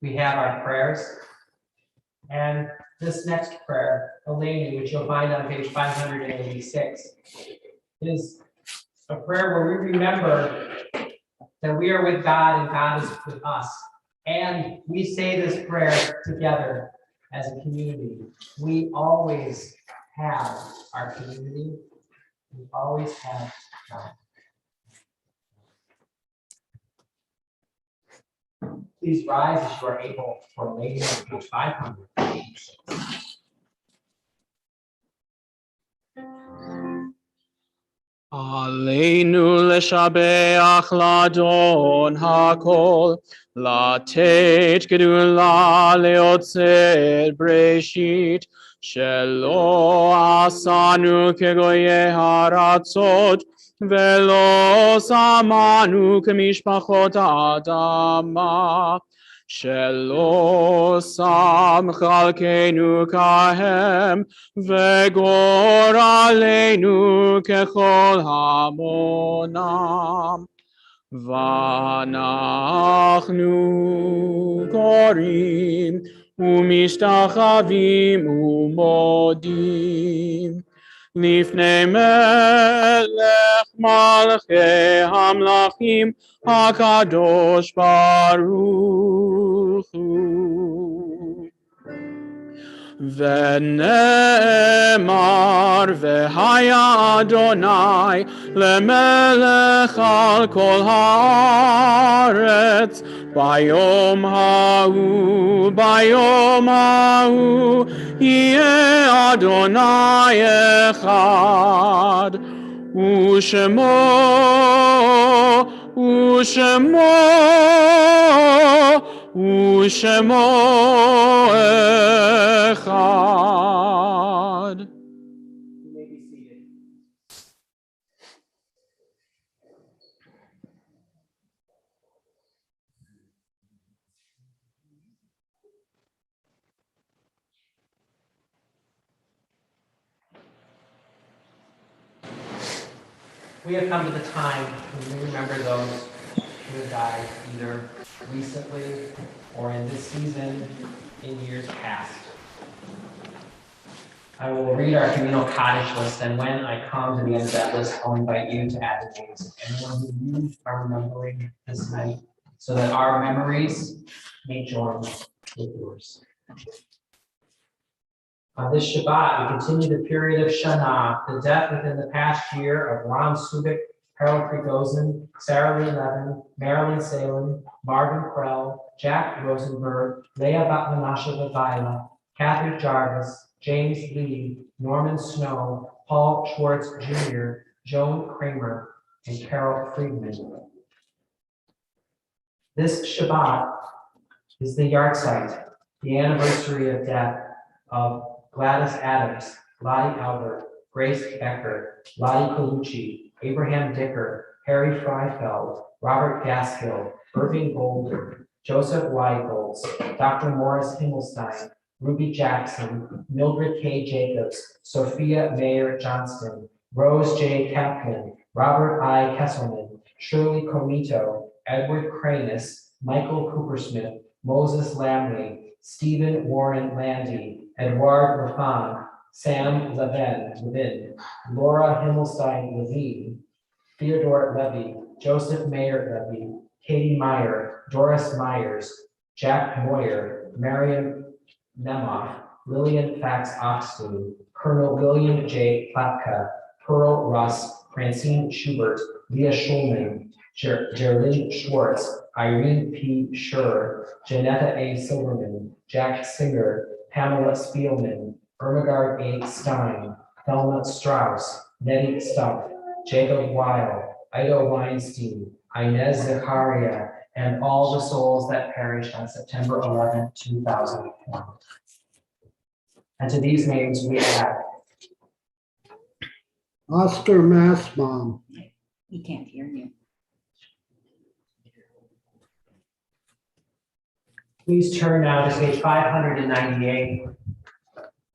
B: We have our prayers. And this next prayer, Eleni, which you'll find on page 586, is a prayer where we remember that we are with God and God is with us. And we say this prayer together as a community. We always have our community. We always have God. Please rise as you are able for Eleni on page 500.
E: Aleinu leshabeach ladon hakol, latet gedula leotzer breshit, shelo asanu kegoye haratzot, velo samanu kemishpachot adama. Shelo sam chalkenu kahem vegor aleinu kechol hamonam vanachnu korim umishtachavim umodim לפני מלך מלכי המלכים הקדוש ברוך הוא. ונאמר והיה אדוני למלך על כל הארץ ביום ההוא יהיה אדוני אחד ושמו אחד.
B: You may be seated. We have come to the time when we remember those who have died either recently or in this season in years past. I will read our communal cottage list, and when I come to the end of that list, I'll invite you to add the names of anyone who you are remembering this night, so that our memories may join with yours. On this Shabbat, we continue the period of Shana, the death within the past year of Ron Subik, Harold Prigozhin, Sarah Lee Levin, Marilyn Salem, Marvin Krell, Jack Rosenberg, Leah Batmanasha Vavaila, Kathy Jarvis, James Lee, Norman Snow, Paul Schwartz Jr., Joan Kramer, and Carol Friedman. This Shabbat is the yahrzeit, the anniversary of death of Gladys Adams, Lottie Albert, Grace Becker, Lottie Colucci, Abraham Dicker, Harry Freifeld, Robert Gaskill, Irving Golder, Joseph Weigolds, Dr. Morris Himmelstein, Ruby Jackson, Mildred K. Jacobs, Sophia Mayer Johnston, Rose J. Kaplan, Robert I. Kesselman, Shirley Comito, Edward Cranus, Michael Coopersmith, Moses Lamley, Stephen Warren Landy, Edward Lafon, Sam Levin, Laura Himmelstein Levine, Theodore Levy, Joseph Mayer Levy, Katie Meyer, Doris Myers, Jack Moyer, Marion Nemoff, Lillian Fax Oxley, Colonel William J. Klapka, Pearl Russ, Francine Schubert, Leah Schulman, Geraldine Schwartz, Irene P. Schur, Janetta A. Silverman, Jack Singer, Pamela Spielman, Ermengarde A. Stein, Thelma Strauss, Nettie Stumpf, Jacob Weil, Ido Weinstein, Inez Zakaria, and all the souls that perished on September 11, 2001. And to these names we add
G: Oscar Massbaum,
C: He can't hear you.
B: Please turn now to page 598.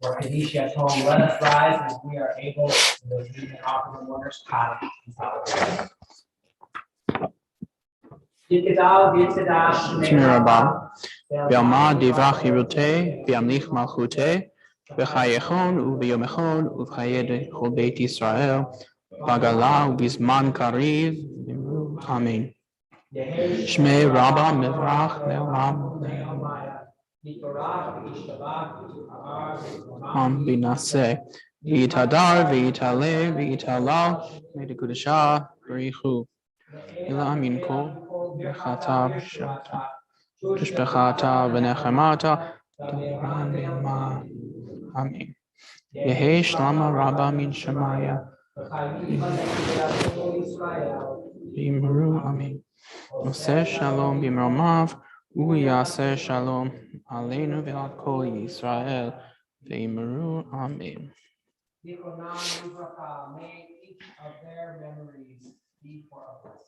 B: For Kadisha Tome, let us rise as we are able to read and offer the mourner's cot in solidarity.
A: שמי רבה, בעלמא דברה חירותי, בהמליך מלכותי, בחייכון וביומכון ובחיי כל בית ישראל, בגלה ובזמן קריב, אמן. שמי רבה מברך לעולם עם בנעשה, ויתהדר ויתעלה ויתהלל, מקודשה בריחו. אלא אמין כל ברכתה ושעתה, תשבחתה ונחמתה, דברה בימה, אמן. יהי שלמה רבה מן שמיה, ואמרו אמן. עושה שלום במרומיו, הוא יעשה שלום עלינו ועל כל ישראל, ואמרו אמן.
B: May each of their memories be for us.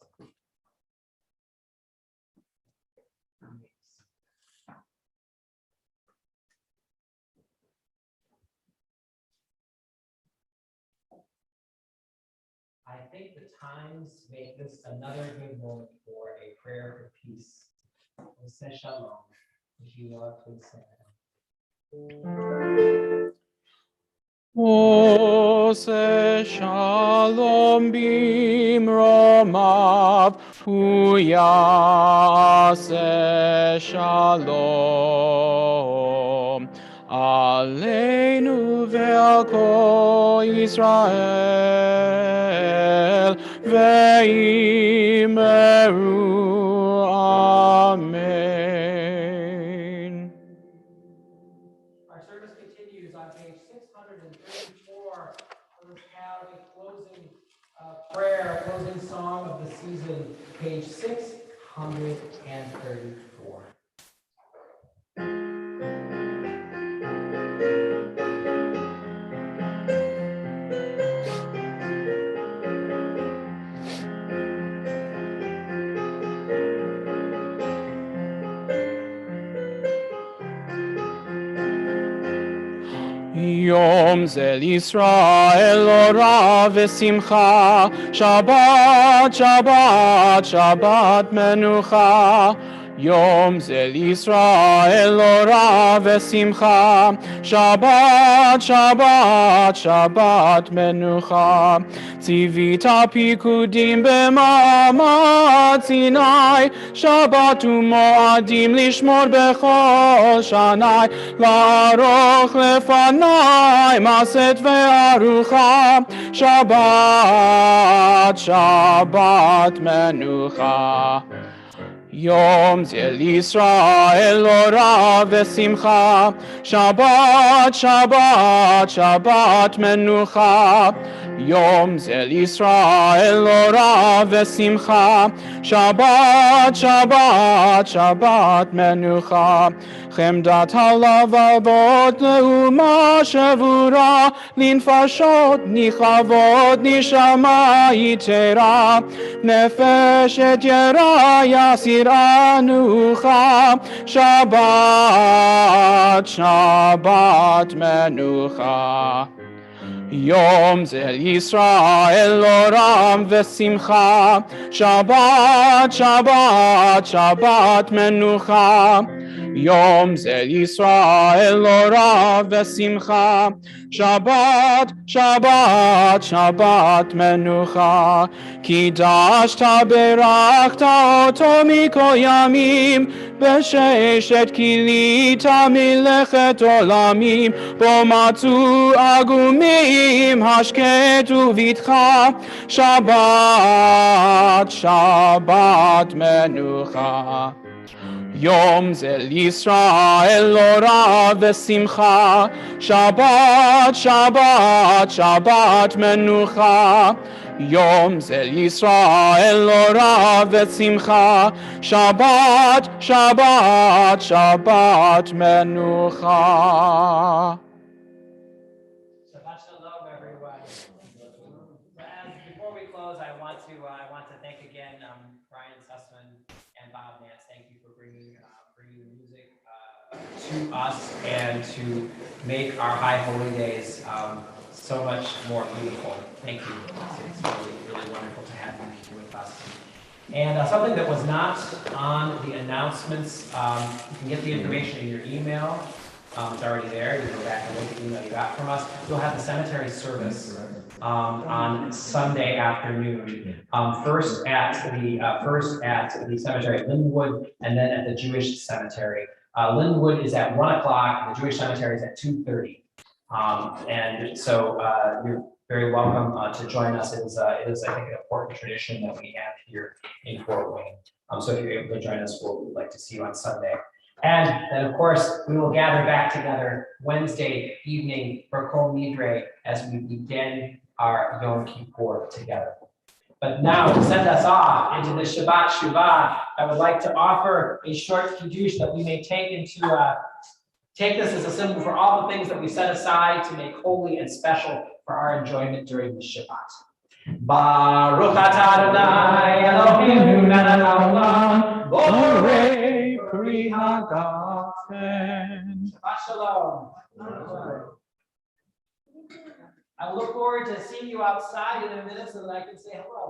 B: I think the times make this another good moment for a prayer for peace. Oseh Shalom, if you are, please say it.
E: עושה שלום במרומיו, הוא יעשה שלום עלינו ועל כל ישראל, ואמרו אמן.
B: Our service continues on page 634. Let's have a closing prayer, closing song of the season, page 634.
E: יום זה לישראל אורה ושמחה, שבת, שבת, שבת מנוחה. יום זה לישראל אורה ושמחה, שבת, שבת, שבת מנוחה. ציווית פיקודים במעמד סיני, שבת ומועדים לשמור בכל שני, לערוך לפני מסת וארוחה, שבת, שבת מנוחה. יום זה לישראל אורה ושמחה, שבת, שבת, שבת מנוחה. יום זה לישראל אורה ושמחה, שבת, שבת, שבת מנוחה. חמדת הלבבות לאומה שבורה, לנפשות נכאבות נשמה יתרה, נפשת ירה יסיר אנוחה, שבת שבת מנוחה. יום זה ישראל אורם ושמחה, שבת שבת שבת מנוחה. יום זה ישראל אורם ושמחה, שבת שבת שבת מנוחה. קידשת ברכת אותו מכל ימים, בששת כילית מלאכת עולמים, בו מצאו עגומים השקט ובטחה, שבת שבת מנוחה. יום זה לישראל אורה ושמחה, שבת שבת שבת מנוחה. יום זה לישראל אורה ושמחה, שבת שבת שבת מנוחה.
B: Shabbat shalom, everyone. Before we close, I want to thank again Brian Sussman and Bob Nance. Thank you for bringing the music to us and to make our High Holy Days so much more beautiful. Thank you. It's really, really wonderful to have you here with us. And something that was not on the announcements, you can get the information in your email. It's already there. You can go back and look at the email you got from us. You'll have the cemetery service on Sunday afternoon. First at the cemetery at Linwood, and then at the Jewish cemetery. Linwood is at 1 o'clock. The Jewish cemetery is at 2:30. And so you're very welcome to join us. It is, I think, an important tradition that we have here in Fort Wayne. So if you're able to join us, we'd like to see you on Sunday. And then, of course, we will gather back together Wednesday evening for Kol Nidre as we begin our Yom Kippur together. But now, to send us off into the Shabbat Shuvah, I would like to offer a short kiddush that we may take this as a symbol for all the things that we set aside to make holy and special for our enjoyment during the Shabbat. Baruch atah Adonai Eloheinu melech haolam, borei pri hagafen. Shabbat shalom. I look forward to seeing you outside in a minute so that I can say hello.